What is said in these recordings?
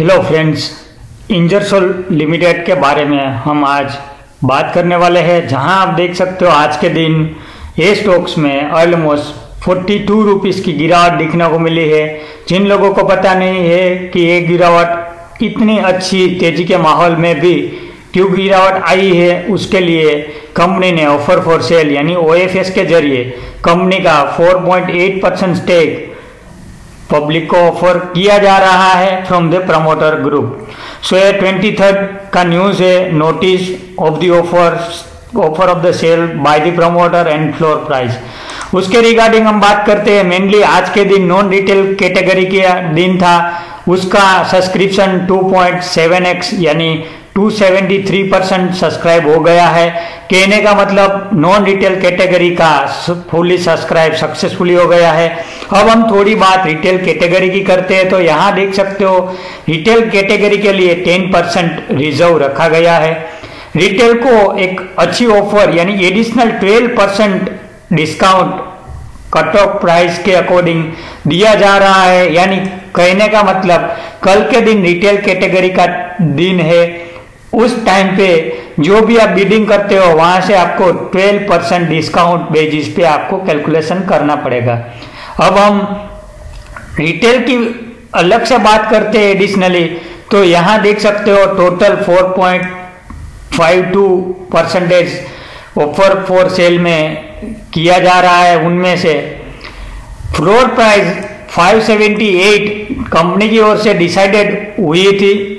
Hello friends, इंजरसोल limited के बारे में हम आज बात करने वाले हैं। जहां आप देख सकते हो आज के दिन ये स्टॉक्स में ऑलमोस्ट 42 रुपीज़ की गिरावट दिखने को मिली है। जिन लोगों को पता नहीं है कि ये गिरावट इतनी अच्छी तेजी के माहौल में भी क्यों गिरावट आई है, उसके लिए कंपनी ने ऑफर फॉर सेल यानी OFS के जरिए कंपनी का 4.8% स्टेक पब्लिक को ऑफर किया जा रहा है from the promoter group. So ये 23rd का न्यूज़ है। Notice of the offer of the sale by the promoter and floor price, उसके रिगार्डिंग हम बात करते हैं। मेनली आज के दिन नॉन रिटेल कैटेगरी का दिन था, उसका सब्सक्रिप्शन 2.7x यानी 273% सब्सक्राइब हो गया है। कहने का मतलब नॉन रिटेल कैटेगरी का फुली सब्सक्राइब सक्सेसफुली हो गया है। अब हम थोड़ी बात रिटेल कैटेगरी की करते हैं, तो यहाँ देख सकते हो रिटेल कैटेगरी के लिए 10% रिजर्व रखा गया है। रिटेल को एक अच्छी ऑफर यानी additional 12% discount cut off price के अकॉर्डिंग दिया जा रहा है। यानी कहने का मतलब कल के दिन रिटेल कैटेगरी का दिन है, उस टाइम पे जो भी आप बिडिंग करते हो वहां से आपको 12% डिस्काउंट बेसिस पे आपको कैलकुलेशन करना पड़ेगा। अब हम रिटेल की अलग से बात करते हैं एडिशनली, तो यहां देख सकते हो टोटल 4.52% ऑफर फॉर सेल में किया जा रहा है। उनमें से फ्लोर प्राइस 578 कंपनी की ओर से डिसाइडेड हुई थी।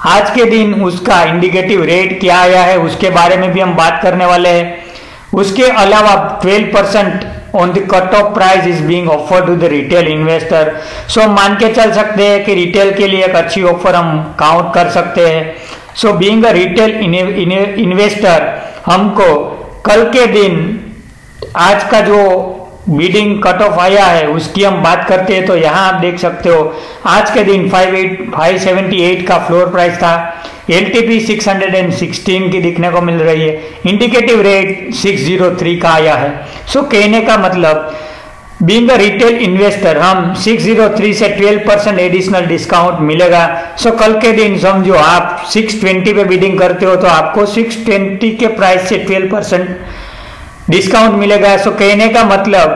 आज के दिन उसका इंडिकेटिव रेट क्या आया है उसके बारे में भी हम बात करने वाले हैं। उसके अलावा 12% on the cut off price is being offered to the retail investor. So मान के चल सकते हैं कि रिटेल के लिए एक अच्छी ऑफर हम काउंट कर सकते हैं। So being a retail investor, हमको कल के दिन आज का जो बिडिंग कट ऑफ आया है उसकी हम बात करते हैं, तो यहाँ आप देख सकते हो आज के दिन 578 का फ्लोर प्राइस था। LTP 616 की दिखने को मिल रही है। इंडिकेटिव रेट 603 का आया है। सो कहने का मतलब बीइंग अ रिटेल इन्वेस्टर हम 603 से 12% एडिशनल डिस्काउंट मिलेगा। सो कल के दिन समझो आप 620 पे बिडिंग करते हो तो आपको 620 के प्राइस से 12% डिस्काउंट मिलेगा। सो कहने का मतलब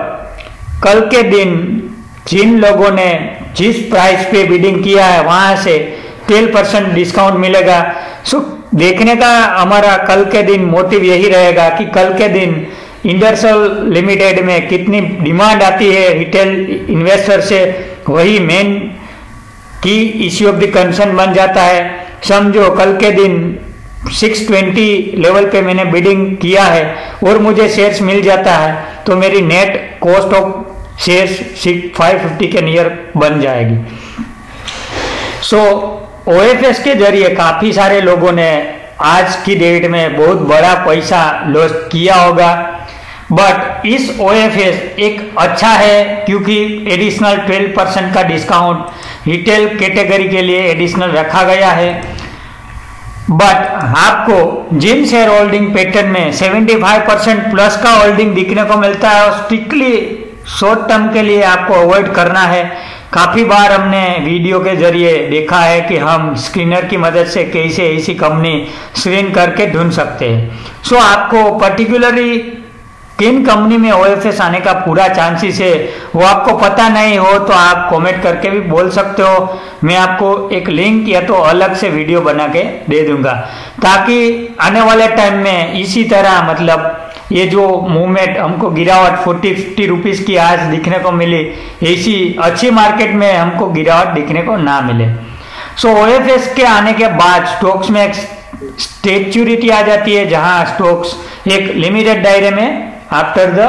कल के दिन जिन लोगों ने जिस प्राइस पे बिडिंग किया है वहां से 12% डिस्काउंट मिलेगा। सो देखने का हमारा कल के दिन मोटिव यही रहेगा कि कल के दिन इंडरसोल लिमिटेड में कितनी डिमांड आती है रिटेल इन्वेस्टर से, वही मेन की इश्यू ऑफ द कंसर्न बन जाता है। समझो कल के दिन 620 लेवल पे मैंने बिडिंग किया है और मुझे शेयर्स मिल जाता है तो मेरी नेट कॉस्ट ऑफ शेयर्स 550 के नियर बन जाएगी। सो OFS के जरिए काफी सारे लोगों ने आज की डेट में बहुत बड़ा पैसा लॉस किया होगा, बट इस OFS एक अच्छा है क्योंकि एडिशनल 12% का डिस्काउंट रिटेल कैटेगरी के लिए एडिशनल रखा गया है। बट आपको जिन शेयर होल्डिंग पैटर्न में 75% प्लस का होल्डिंग दिखने को मिलता है और स्ट्रिक्टली शॉर्ट टर्म के लिए आपको अवॉइड करना है। काफी बार हमने वीडियो के जरिए देखा है कि हम स्क्रीनर की मदद से कैसे ऐसी कंपनी स्क्रीन करके ढूंढ सकते हैं। सो आपको पर्टिकुलरली किन कंपनी में OFS आने का पूरा चांसेस है वो आपको पता नहीं हो तो आप कमेंट करके भी बोल सकते हो। मैं आपको एक लिंक या तो अलग से वीडियो बना के दे दूंगा ताकि आने वाले टाइम में इसी तरह मतलब ये जो मूवमेंट हमको गिरावट 40-50 रुपीज़ की आज दिखने को मिली, ऐसी अच्छी मार्केट में हमको गिरावट दिखने को ना मिले। सो OFS के आने के बाद स्टॉक्स में एक स्टेच्यूरिटी आ जाती है जहां स्टॉक्स एक लिमिटेड दायरे में आफ्टर द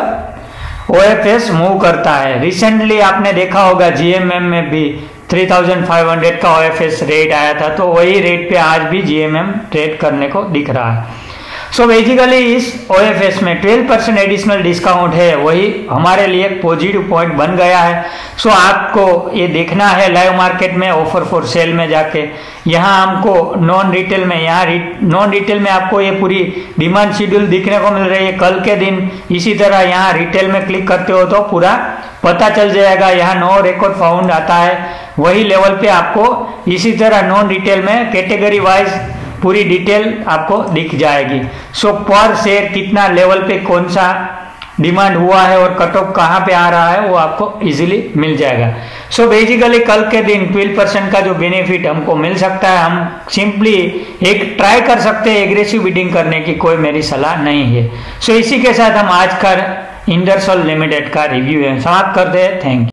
OFS मूव करता है। रिसेंटली आपने देखा होगा GMM में भी 3500 का OFS रेट आया था, तो वही रेट पे आज भी GMM ट्रेड करने को दिख रहा है। सो बेसिकली इस OFS में 12% एडिशनल डिस्काउंट है, वही हमारे लिए एक पॉजिटिव पॉइंट बन गया है। सो आपको ये देखना है लाइव मार्केट में ऑफर फॉर सेल में जाके। यहाँ हमको नॉन रिटेल में नॉन रिटेल में आपको ये पूरी डिमांड शेड्यूल दिखने को मिल रही है। कल के दिन इसी तरह यहाँ रिटेल में क्लिक करते हो तो पूरा पता चल जाएगा। यहाँ नो रिकॉर्ड फाउंड आता है, वही लेवल पे आपको इसी तरह नॉन रिटेल में कैटेगरी वाइज पूरी डिटेल आपको दिख जाएगी। सो पर शेयर कितना लेवल पे कौन सा डिमांड हुआ है और कट ऑफ कहाँ पे आ रहा है वो आपको इजीली मिल जाएगा। सो बेसिकली कल के दिन 12% का जो बेनिफिट हमको मिल सकता है, हम सिंपली एक ट्राई कर सकते हैं, एग्रेसिव बिडिंग करने की कोई मेरी सलाह नहीं है। सो इसी के साथ हम आज का इंडसइंड लिमिटेड का रिव्यू समाप्त करते हैं। Thank you.